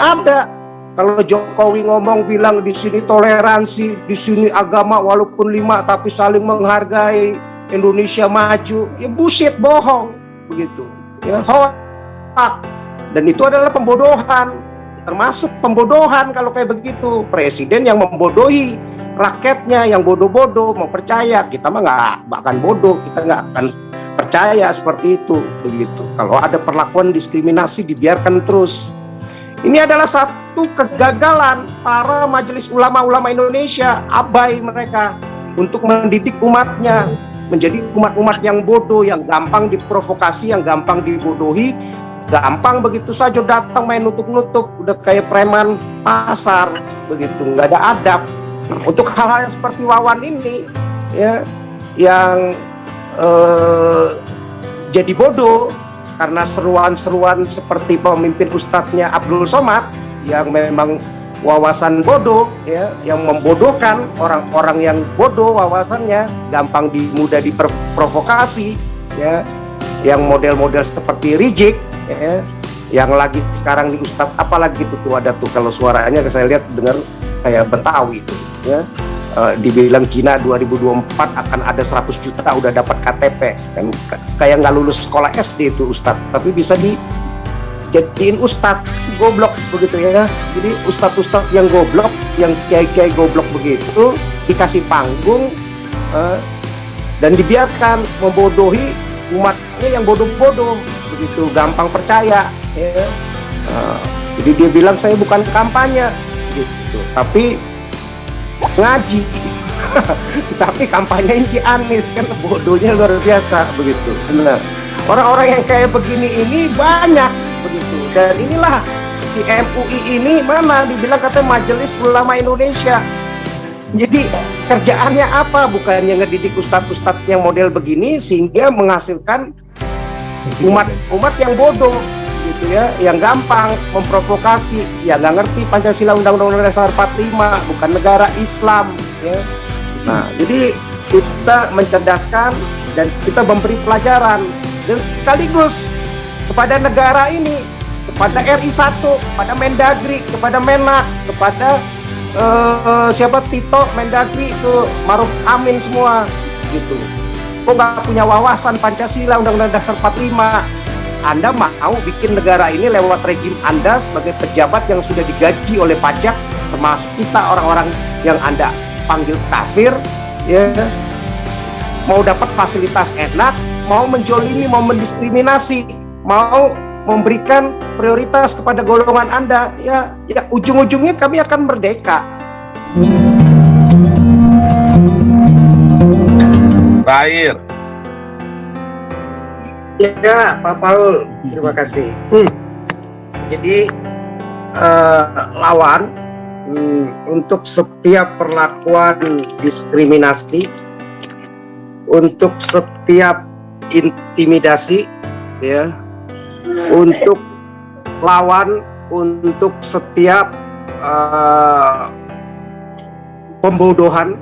ada. Kalau Jokowi ngomong bilang di sini toleransi, di sini agama walaupun 5 tapi saling menghargai, Indonesia maju, ya bullshit, bohong begitu. Ya hoax. Dan itu adalah pembodohan. Termasuk pembodohan kalau kayak begitu. Presiden yang membodohi rakyatnya, yang bodoh-bodoh mau percaya. Kita mah nggak akan bodoh, kita nggak akan percaya seperti itu begitu. Kalau ada perlakuan diskriminasi dibiarkan terus. Ini adalah satu kegagalan para majelis ulama-ulama Indonesia, abai mereka untuk mendidik umatnya menjadi umat-umat yang bodoh, yang gampang diprovokasi, yang gampang dibodohi, gampang begitu saja datang main nutup-nutup, udah kayak preman pasar begitu, nggak ada adab. Untuk hal-hal yang seperti Wawan ini, ya, yang jadi bodoh karena seruan-seruan seperti pemimpin ustadznya Abdul Somad yang memang wawasan bodoh, ya, yang membodohkan orang-orang yang bodoh wawasannya, gampang mudah diprovokasi, ya, yang model-model seperti Rizik, ya, yang lagi sekarang di ustadz apalagi itu tuh ada tuh kalau suaranya saya lihat dengar kayak Betawi itu, ya. Dibilang Cina 2024 akan ada 100 juta udah dapat KTP, kan kayak nggak lulus sekolah SD itu ustadz, tapi bisa dijadiin ustadz, goblok begitu ya. Jadi ustadz-ustadz yang goblok, yang kiai-kiai goblok begitu dikasih panggung dan dibiarkan membodohi umatnya yang bodoh-bodoh begitu, gampang percaya, ya. Jadi dia bilang saya bukan kampanye gitu, tapi ngaji. Tapi kampanyein si Anies, kan bodohnya luar biasa begitu. Nah, orang-orang yang kayak begini ini banyak begitu. Dan inilah si MUI ini mana dibilang katanya Majelis Ulama Indonesia. Jadi kerjaannya apa? Bukannya ngedidik ustadz-ustadz yang model begini sehingga menghasilkan umat yang bodoh gitu ya, yang gampang memprovokasi, ya nggak ngerti Pancasila, Undang-Undang Dasar 45, bukan negara Islam, ya. Nah, jadi kita mencerdaskan dan kita memberi pelajaran dan sekaligus kepada negara ini, kepada RI 1, kepada Mendagri, kepada Menak, kepada siapa Tito, Mendagri itu Maruf Amin semua gitu. Kok nggak punya wawasan Pancasila, Undang-Undang Dasar 45? Anda mau bikin negara ini lewat rejim Anda sebagai pejabat yang sudah digaji oleh pajak, termasuk kita orang-orang yang Anda panggil kafir, ya, mau dapat fasilitas enak, mau menjolimi, mau mendiskriminasi, mau memberikan prioritas kepada golongan Anda, ya ujung-ujungnya kami akan merdeka. Terakhir. Ya, Pak Paul, terima kasih. Jadi lawan untuk setiap perlakuan diskriminasi, untuk setiap intimidasi, ya, untuk lawan untuk setiap pembodohan,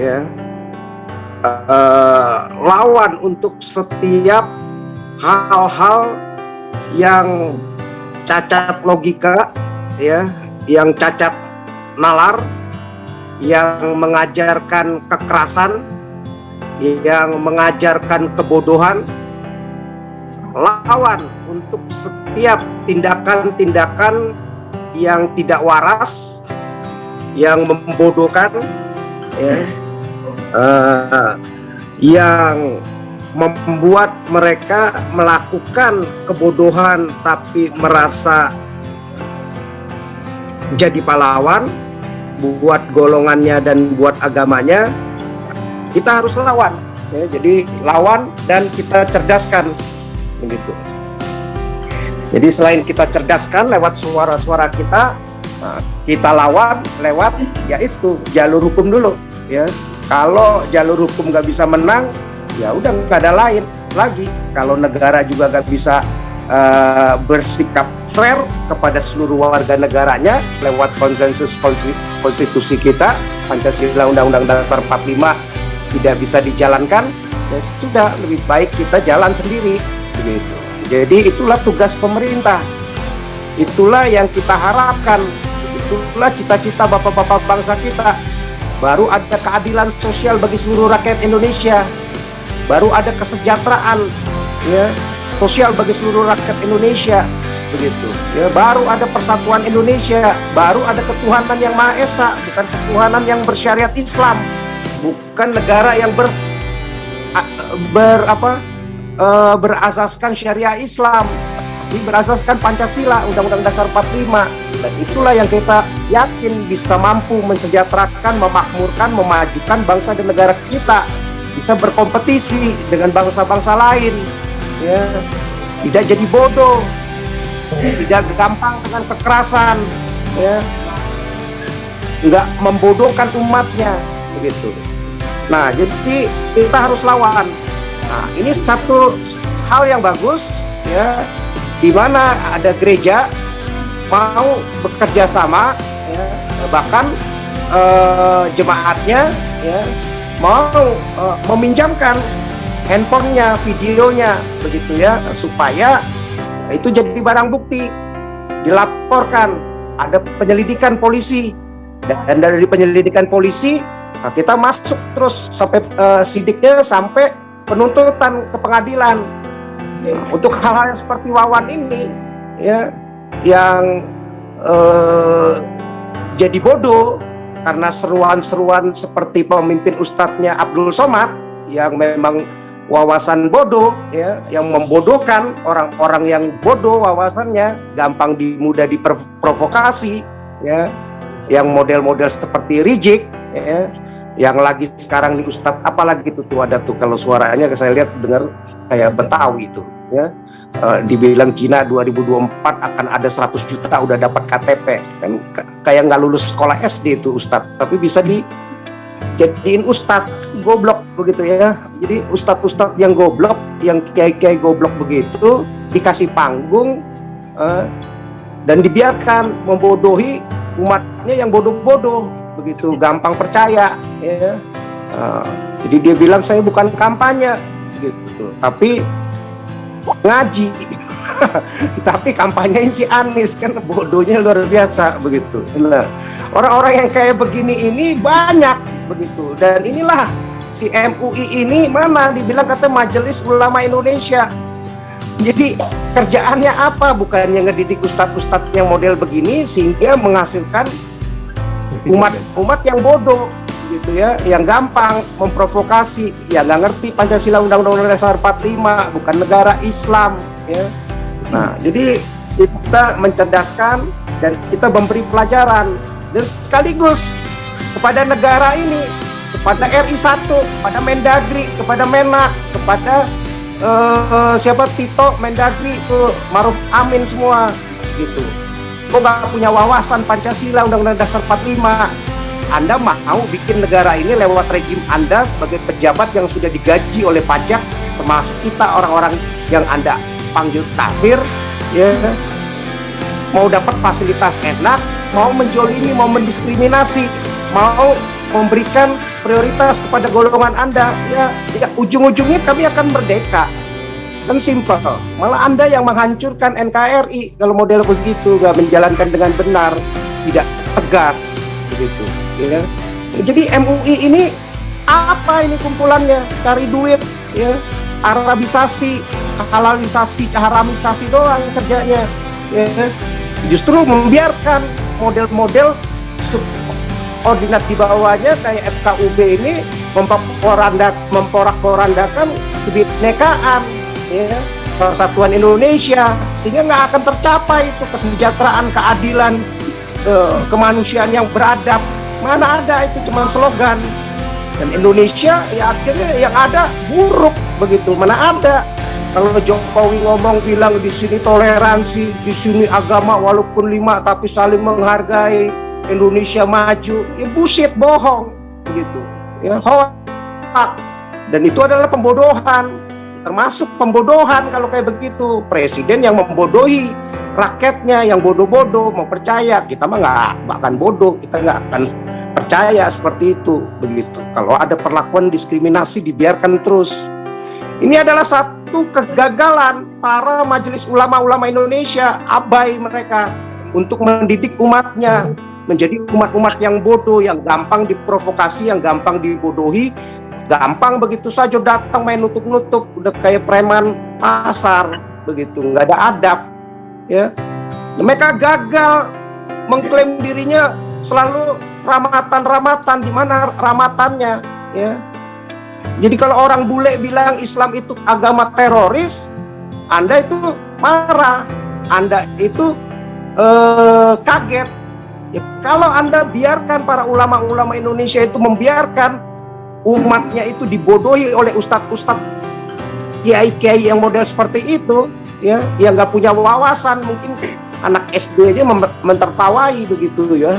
ya. Lawan untuk setiap hal-hal yang cacat logika, ya, yang cacat nalar, yang mengajarkan kekerasan, yang mengajarkan kebodohan. Lawan untuk setiap tindakan-tindakan yang tidak waras, yang membodohkan, ya, yang membuat mereka melakukan kebodohan tapi merasa jadi pahlawan buat golongannya dan buat agamanya. Kita harus lawan, ya. Jadi lawan dan kita cerdaskan begitu. Jadi selain kita cerdaskan lewat suara-suara kita, kita lawan lewat yaitu jalur hukum dulu, ya. Kalau jalur hukum nggak bisa menang, ya udah nggak ada lain lagi. Kalau negara juga nggak bisa bersikap fair kepada seluruh warga negaranya lewat konsensus konstitusi kita, Pancasila, Undang-Undang Dasar 45 tidak bisa dijalankan, ya sudah, lebih baik kita jalan sendiri begitu. Jadi itulah tugas pemerintah. Itulah yang kita harapkan, itulah cita-cita bapak-bapak bangsa kita. Baru ada keadilan sosial bagi seluruh rakyat Indonesia, baru ada kesejahteraan ya sosial bagi seluruh rakyat Indonesia, begitu ya. Baru ada persatuan Indonesia, baru ada ketuhanan yang Maha Esa, bukan ketuhanan yang bersyariat Islam, bukan negara yang berasaskan syariah Islam, tapi berasaskan Pancasila, Undang-Undang Dasar 45. Dan itulah yang kita yakin bisa mampu mensejahterakan, memakmurkan, memajukan bangsa dan negara kita, bisa berkompetisi dengan bangsa-bangsa lain ya, tidak jadi bodoh, tidak gampang dengan kekerasan ya, nggak membodohkan umatnya, begitu. Nah, jadi kita harus lawan. Nah, ini satu hal yang bagus ya, di mana ada gereja mau bekerja sama ya, bahkan jemaatnya ya mau meminjamkan handphonenya, videonya, begitu ya, supaya itu jadi barang bukti, dilaporkan, ada penyelidikan polisi, dan dari penyelidikan polisi kita masuk terus sampai sidiknya, sampai penuntutan ke pengadilan. Untuk hal-hal seperti Wawan ini ya, yang jadi bodoh karena seruan-seruan seperti pemimpin ustadznya Abdul Somad yang memang wawasan bodoh ya, yang membodohkan orang-orang yang bodoh wawasannya, gampang mudah diprovokasi ya, yang model-model seperti Rizik ya, yang lagi sekarang di ustadz apalagi itu tuh ada tuh, kalau suaranya saya lihat dengar kayak Betawi itu ya, dibilang Cina 2024 akan ada 100 juta udah dapat KTP, kan kayak nggak lulus sekolah SD itu ustadz, tapi bisa dijadiin ustadz goblok begitu ya. Jadi ustadz-ustadz yang goblok, yang kiai-kiai goblok begitu dikasih panggung dan dibiarkan membodohi umatnya yang bodoh-bodoh begitu, gampang percaya ya. Jadi dia bilang saya bukan kampanye gitu, tapi ngaji tapi kampanyein si Anies, kan bodohnya luar biasa begitu. Nah, orang-orang yang kayak begini ini banyak begitu, dan inilah si MUI ini, mana dibilang kata Majelis Ulama Indonesia. Jadi kerjaannya apa? Bukannya ngedidik ustadz-ustadz yang model begini sehingga menghasilkan umat yang bodoh gitu ya, yang gampang memprovokasi, ya nggak ngerti Pancasila, Undang-Undang Dasar 45, bukan negara Islam ya. Nah, jadi kita mencerdaskan dan kita memberi pelajaran, dan sekaligus kepada negara ini, kepada RI1, kepada Mendagri, kepada Menak, kepada siapa, Tito, Mendagri, itu Maruf Amin semua gitu. Kok nggak punya wawasan Pancasila, Undang-Undang Dasar 45? Anda mau bikin negara ini lewat rejim Anda sebagai pejabat yang sudah digaji oleh pajak, termasuk kita orang-orang yang Anda panggil kafir ya, mau dapat fasilitas enak, mau menjolimi, mau mendiskriminasi, mau memberikan prioritas kepada golongan Anda ya, ujung-ujungnya kami akan merdeka. Kan simpel. Malah Anda yang menghancurkan NKRI kalau model begitu, nggak menjalankan dengan benar, tidak tegas begitu ya. Jadi MUI ini apa ini kumpulannya? Cari duit ya, Arabisasi, halalisasi, haramisasi doang kerjanya ya. Justru membiarkan model-model subordinat di bawahnya kayak FKUB ini memporak-porandakan kebinekaan ya, persatuan Indonesia, sehingga nggak akan tercapai itu kesejahteraan, keadilan, kemanusiaan yang beradab. Mana ada, itu cuma slogan. Dan Indonesia ya akhirnya yang ada buruk begitu. Mana ada. Kalau Jokowi ngomong bilang di sini toleransi, di sini agama walaupun 5 tapi saling menghargai, Indonesia maju, ya bullshit, bohong begitu. Ya hoax. Dan itu adalah pembodohan. Termasuk pembodohan kalau kayak begitu. Presiden yang membodohi rakyatnya, yang bodoh-bodoh mau percaya. Kita mah nggak akan bodoh, kita nggak akan percaya seperti itu begitu. Kalau ada perlakuan diskriminasi dibiarkan terus. Ini adalah satu kegagalan para majelis ulama-ulama Indonesia abai mereka untuk mendidik umatnya menjadi umat-umat yang bodoh, yang gampang diprovokasi, yang gampang dibodohi, gampang begitu saja datang main nutup-nutup, udah kayak preman pasar begitu, nggak ada adab, ya. Mereka gagal mengklaim dirinya selalu ramatan-ramatan, di mana ramatannya, ya. Jadi kalau orang bule bilang Islam itu agama teroris, Anda itu marah, Anda itu kaget. Ya, kalau Anda biarkan para ulama-ulama Indonesia itu membiarkan umatnya itu dibodohi oleh ustadz-ustadz, kiai-kiai yang model seperti itu, ya, yang nggak punya wawasan, mungkin anak SD aja mentertawai begitu, ya.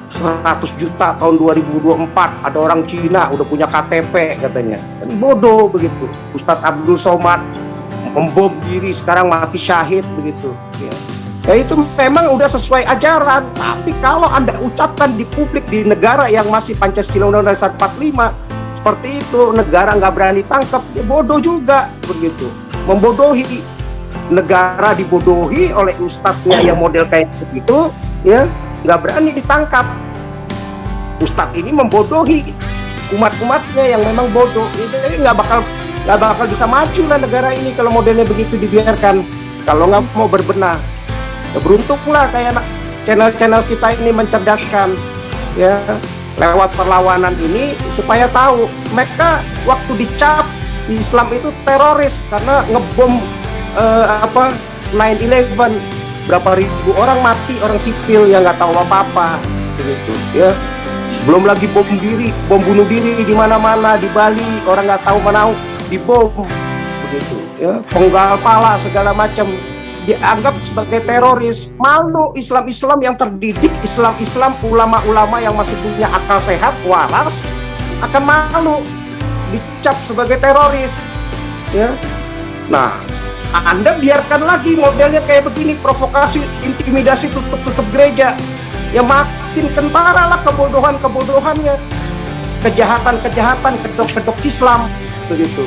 100 juta tahun 2024 ada orang Cina udah punya KTP katanya, kan bodoh begitu. Ustadz Abdul Somad membom diri sekarang mati syahid begitu, ya. Ya itu memang udah sesuai ajaran, tapi kalau Anda ucapkan di publik di negara yang masih Pancasila Undang-Undang 45 seperti itu, negara nggak berani tangkap, ya bodoh juga begitu, membodohi. Negara dibodohi oleh ustadznya yang model kayak begitu, ya, nggak berani ditangkap. Ustadz ini membodohi umat-umatnya yang memang bodoh, jadi nggak bakal bisa maju lah negara ini kalau modelnya begitu dibiarkan, kalau nggak mau berbenah. Ya, beruntunglah kayak channel-channel kita ini mencerdaskan, ya, lewat perlawanan ini supaya tahu mereka waktu dicap Islam itu teroris karena ngebom 9/11, berapa ribu orang mati, orang sipil yang nggak tahu apa-apa begitu, ya. Belum lagi bom bunuh diri di mana-mana, di Bali orang nggak tahu mana dibom begitu, ya. Penggal pala segala macam dianggap sebagai teroris. Malu Islam-Islam yang terdidik, Islam-Islam ulama-ulama yang masih punya akal sehat, waras, akan malu dicap sebagai teroris, ya. Nah, Anda biarkan lagi modelnya kayak begini, provokasi, intimidasi, tutup gereja, ya makin kentara lah kebodohannya, kejahatan, kedok Islam begitu.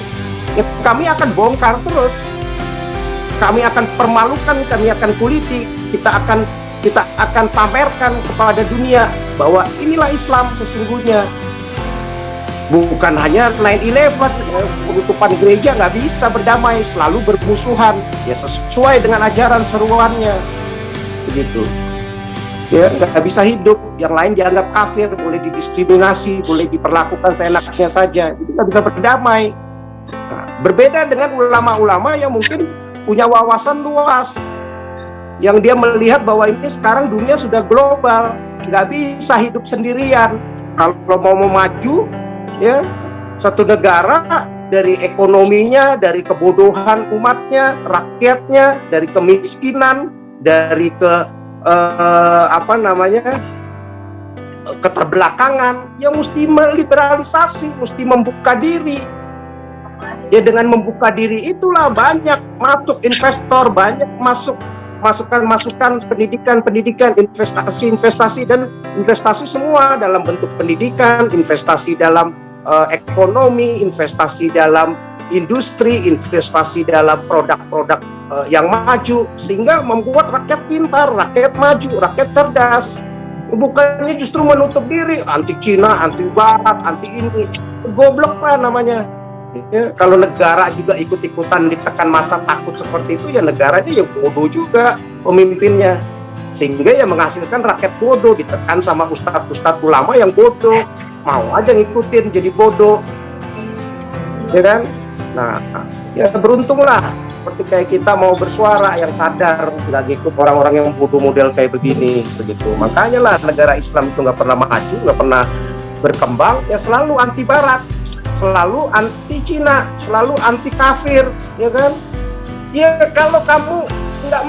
Ya, kami akan bongkar terus, kami akan permalukan, kami akan kuliti, kita akan pamerkan kepada dunia bahwa inilah Islam sesungguhnya. Bukan hanya 9/11, penutupan gereja, nggak bisa berdamai, selalu bermusuhan, ya sesuai dengan ajaran seruannya begitu, ya nggak bisa hidup, yang lain dianggap kafir, boleh didiskriminasi, boleh diperlakukan seenaknya saja, itu nggak bisa berdamai. Nah, berbeda dengan ulama-ulama yang mungkin punya wawasan luas, yang dia melihat bahwa ini sekarang dunia sudah global, nggak bisa hidup sendirian. Kalau mau maju, ya, satu negara dari ekonominya, dari kebodohan umatnya, rakyatnya, dari kemiskinan, dari keterbelakangan, ya mesti meliberalisasi, mesti membuka diri. Ya dengan membuka diri itulah banyak masuk investor, banyak masuk masukan pendidikan, investasi dan investasi semua dalam bentuk pendidikan, investasi dalam ekonomi, investasi dalam industri, investasi dalam produk-produk yang maju, sehingga membuat rakyat pintar, rakyat maju, rakyat cerdas. Bukannya justru menutup diri, anti Cina, anti Barat, anti ini, goblok lah namanya. Ya, kalau negara juga ikut-ikutan ditekan masa takut seperti itu, ya negaranya ya bodoh juga pemimpinnya, sehingga ya menghasilkan rakyat bodoh, ditekan sama ustadz-ustadz ulama yang bodoh, mau aja ngikutin jadi bodoh, ya kan? Nah, ya beruntunglah seperti kayak kita mau bersuara yang sadar, nggak ikut orang-orang yang bodoh model kayak begini begitu. Makanya lah negara Islam itu nggak pernah maju, nggak pernah berkembang, ya selalu anti Barat, selalu anti Cina, selalu anti kafir, ya kan? Ya kalau kamu nggak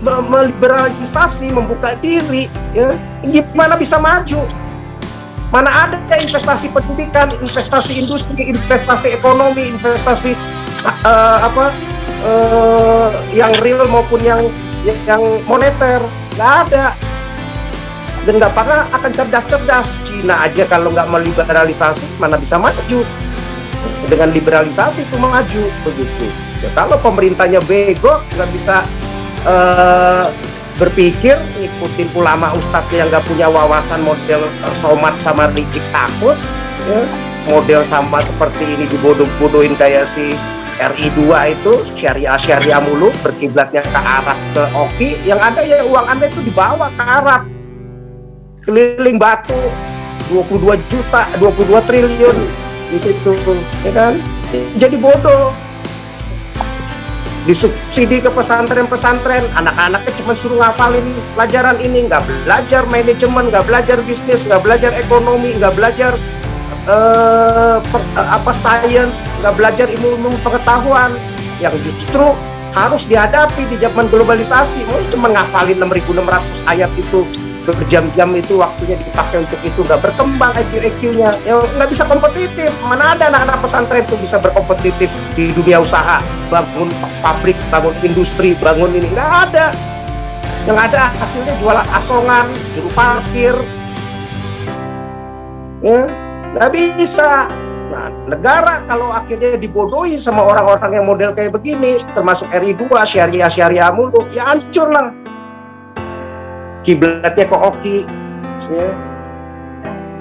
meliberalisasi, membuka diri, ya gimana bisa maju? Mana ada investasi pendidikan, investasi industri, investasi ekonomi, investasi yang real maupun yang moneter, nggak ada. Dan nggak pernah akan cerdas-cerdas. Cina aja kalau nggak meliberalisasi, mana bisa maju? Dengan liberalisasi itu maju begitu. Ya, kalau pemerintahnya bego, nggak bisa berpikir, ngikutin ulama ustadz yang nggak punya wawasan model Somad sama Rizik Takut, ya, model sama seperti ini dibodoh-bodohin kayak si RI2 itu, syariah mulu, berkiblatnya ke Arab, ke Oki, yang ada ya uang Anda itu dibawa ke Arab, keliling batu, 22 juta, 22 triliun di situ, ya kan? Jadi bodoh. Disubsidi ke pesantren-pesantren, anak-anaknya cuma suruh ngafalin pelajaran ini, nggak belajar manajemen, nggak belajar bisnis, nggak belajar ekonomi, nggak belajar sains, nggak belajar ilmu pengetahuan yang justru harus dihadapi di zaman globalisasi. Mau cuma ngafalin 6.600 ayat itu berjam-jam, itu waktunya dipakai untuk itu, nggak berkembang IQ-nya, ya nggak bisa kompetitif. Mana ada anak-anak pesantren itu bisa berkompetitif di dunia usaha, bangun pabrik, bangun industri, bangun ini, nggak ada. Yang ada hasilnya jualan asongan, juru parkir, ya nggak bisa. Nah, negara kalau akhirnya dibodohi sama orang-orang yang model kayak begini, termasuk RI2, syariah mulu, ya hancur lah. Kiblatnya ke Oki, ya,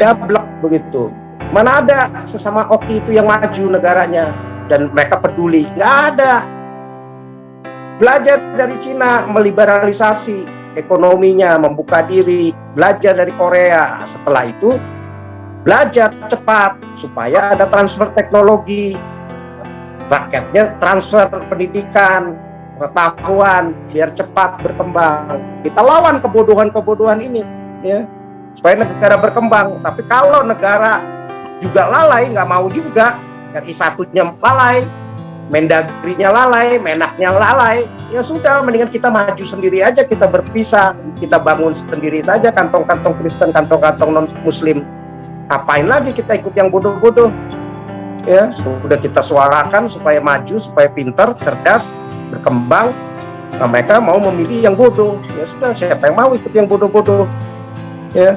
dablek begitu. Mana ada sesama Oki itu yang maju negaranya dan mereka peduli? Nggak ada. Belajar dari Cina, meliberalisasi ekonominya, membuka diri, belajar dari Korea. Setelah itu belajar cepat supaya ada transfer teknologi, rakyatnya transfer pendidikan, pengetahuan, biar cepat berkembang. Kita lawan kebodohan-kebodohan ini, ya, supaya negara berkembang. Tapi kalau negara juga lalai, nggak mau juga, RI satunya lalai, Mendagrinya lalai, Menaknya lalai, ya sudah, mendingan kita maju sendiri aja, kita berpisah, kita bangun sendiri saja kantong-kantong Kristen, kantong-kantong non-Muslim. Ngapain lagi kita ikut yang bodoh-bodoh? Ya, sudah kita suarakan supaya maju, supaya pintar, cerdas, berkembang. Nah, mereka mau memilih yang bodoh, ya sudah, siapa yang mau ikut yang bodoh-bodoh, ya.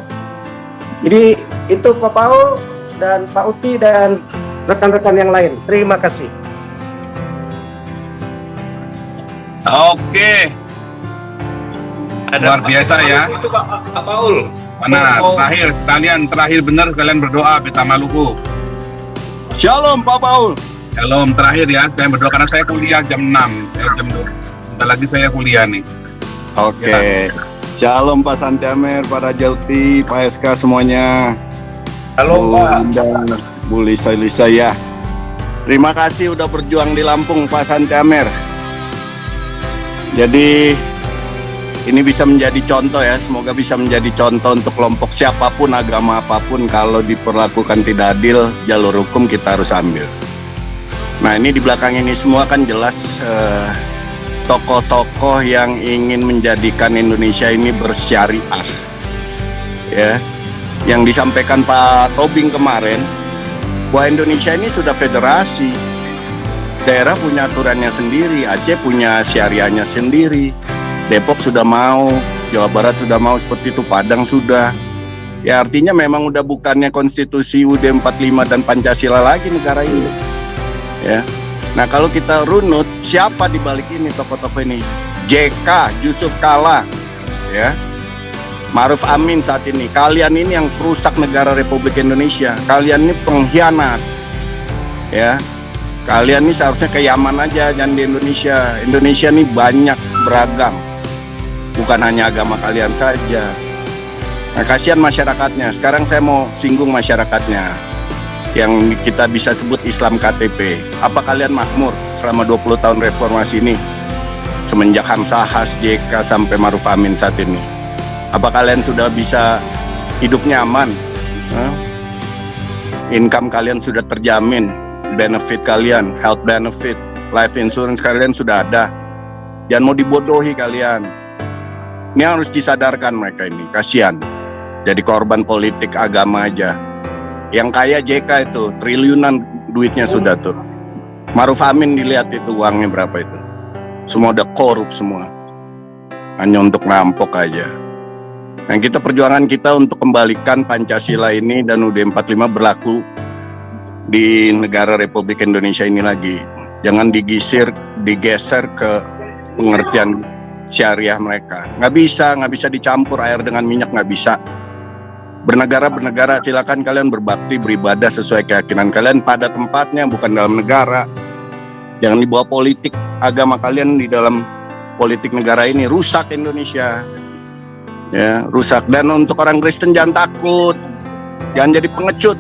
Jadi itu Pak Paul dan Pak Uti dan rekan-rekan yang lain, terima kasih. Oke, luar biasa ya. Itu Pak Paul. Mana terakhir benar sekalian berdoa Peta Maluku. Shalom Pak Paul. Shalom terakhir ya, sekalian berdoa karena saya kuliah jam 6, jam 2. Bentar lagi saya kuliah nih. Oke. Ya. Shalom Pak Santi Amer, Pak Rajalti, Pak SK semuanya. Halo Bu Pak. Linda, Bu Lisa ya. Terima kasih udah berjuang di Lampung Pak Santi Amer. Jadi ini bisa menjadi contoh ya, semoga bisa menjadi contoh untuk kelompok siapapun, agama apapun, kalau diperlakukan tidak adil, jalur hukum kita harus ambil. Nah ini di belakang ini semua kan jelas tokoh-tokoh yang ingin menjadikan Indonesia ini bersyariah. Ya, yang disampaikan Pak Tobing kemarin, bahwa Indonesia ini sudah federasi. Daerah punya aturannya sendiri, Aceh punya syariahnya sendiri, Depok sudah mau, Jawa Barat sudah mau seperti itu, Padang sudah. Ya artinya memang udah bukannya konstitusi UUD 45 dan Pancasila lagi negara ini. Ya. Nah kalau kita runut, siapa di balik ini tokoh-tokoh ini? JK, Yusuf Kala, ya, Maruf Amin saat ini. Kalian ini yang perusak negara Republik Indonesia. Kalian ini pengkhianat, ya. Kalian ini seharusnya ke Yaman aja, jangan di Indonesia. Indonesia ini banyak, beragam, bukan hanya agama kalian saja. Nah, kasihan masyarakatnya. Sekarang saya mau singgung masyarakatnya, yang kita bisa sebut Islam KTP. Apa kalian makmur selama 20 tahun reformasi ini? Semenjak Hamzahas, JK sampai Maruf Amin saat ini. Apa kalian sudah bisa hidup nyaman? Income kalian sudah terjamin, benefit kalian, health benefit, life insurance kalian sudah ada. Jangan mau dibodohi kalian. Ini harus disadarkan mereka ini, kasihan. Jadi korban politik agama aja. Yang kaya JK itu, triliunan duitnya sudah tuh. Maruf Amin dilihat itu uangnya berapa itu. Semua udah korup semua. Hanya untuk ngerampok aja. Nah kita perjuangan kita untuk kembalikan Pancasila ini dan UUD 45 berlaku di negara Republik Indonesia ini lagi. Jangan digisir digeser ke pengertian syariah mereka. Nggak bisa dicampur air dengan minyak, nggak bisa. Bernegara, silakan kalian berbakti, beribadah sesuai keyakinan kalian pada tempatnya, bukan dalam negara. Jangan dibawa politik agama kalian di dalam politik negara ini. Rusak Indonesia, ya rusak. Dan untuk orang Kristen jangan takut, jangan jadi pengecut.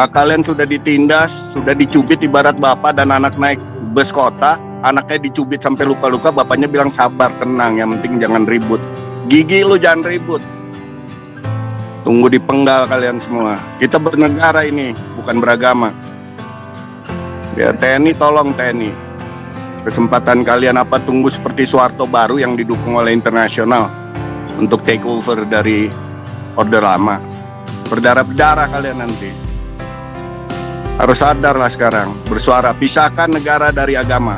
Kalian sudah ditindas, sudah dicubit, ibarat bapak dan anak naik bus kota, anaknya dicubit sampai luka-luka, bapaknya bilang sabar, tenang, yang penting jangan ribut. Gigi lu jangan ribut. Tunggu dipenggal kalian semua. Kita bernegara ini, bukan beragama. Ya TNI, tolong TNI. Kesempatan kalian apa, tunggu seperti Soeharto Baru yang didukung oleh internasional untuk take over dari Orde Lama. Berdarah-darah kalian nanti. Harus sadarlah sekarang, bersuara, pisahkan negara dari agama.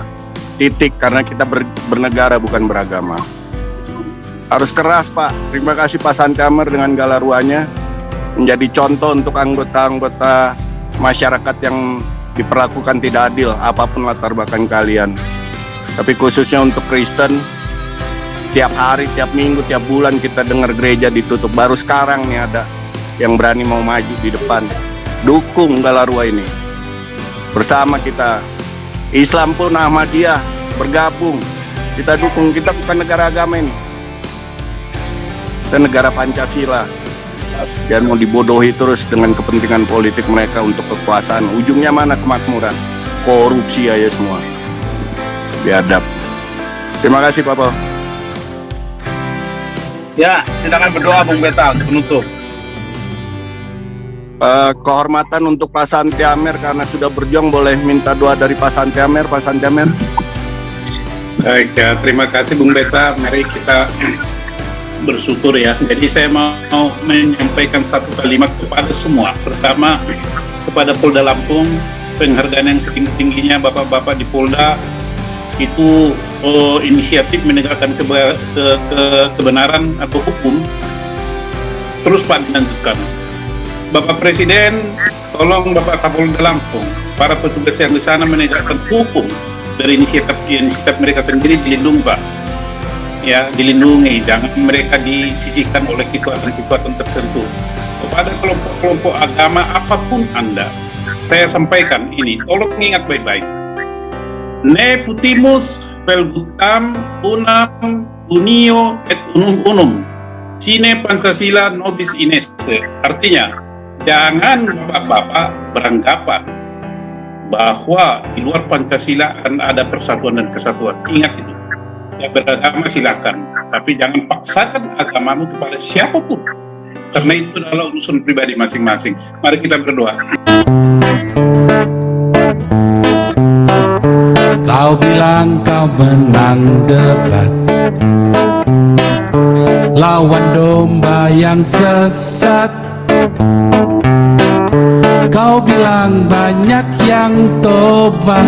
Titik, karena kita bernegara bukan beragama. Harus keras, Pak. Terima kasih Pak Santi Amer dengan galaruanya menjadi contoh untuk anggota-anggota masyarakat yang diperlakukan tidak adil apapun latar belakang kalian. Tapi khususnya untuk Kristen, tiap hari, tiap minggu, tiap bulan kita dengar gereja ditutup. Baru sekarang nih ada yang berani mau maju di depan. Dukung Galarua ini. Bersama kita. Islam pun Ahmadiyah bergabung. Kita dukung, kita bukan negara agama ini. Kita negara Pancasila. Dan mau dibodohi terus dengan kepentingan politik mereka untuk kekuasaan. Ujungnya mana kemakmuran? Korupsi aja semua. Biadab. Terima kasih Pak Paul. Ya, silakan berdoa Bung Beta untuk penutup. Kehormatan untuk Pak Santi Amer karena sudah berjuang, boleh minta doa dari Pak Santi Amer. Pak Santi Amer. Baik ya, terima kasih Bung Beta. Mari kita bersyukur ya. Jadi saya mau menyampaikan satu kalimat kepada semua. Pertama, kepada Polda Lampung, penghargaan yang setinggi-tingginya Bapak-bapak di Polda itu inisiatif menegakkan kebenaran atau hukum terus Pak dilanjutkan. Bapak Presiden, tolong Bapak Kapolda Lampung, para petugas yang di sana menegakkan hukum dari inisiatif mereka sendiri dilindungi Pak. Ya, dilindungi, jangan mereka disisihkan oleh kekuatan-kekuatan tertentu. Kepada kelompok-kelompok agama apapun Anda, saya sampaikan ini, tolong ingat baik-baik. Ne putimus velgutam unam unio et unum sine Pancasila nobis ineste. Artinya, jangan bapak-bapak beranggapan bahwa di luar Pancasila akan ada persatuan dan kesatuan. Ingat itu. Ya, beragama silakan, tapi jangan paksakan agamamu kepada siapapun, karena itu adalah urusan pribadi masing-masing. Mari kita berdoa. Kau bilang kau menang debat, lawan domba yang sesat. Kau bilang banyak yang tobat.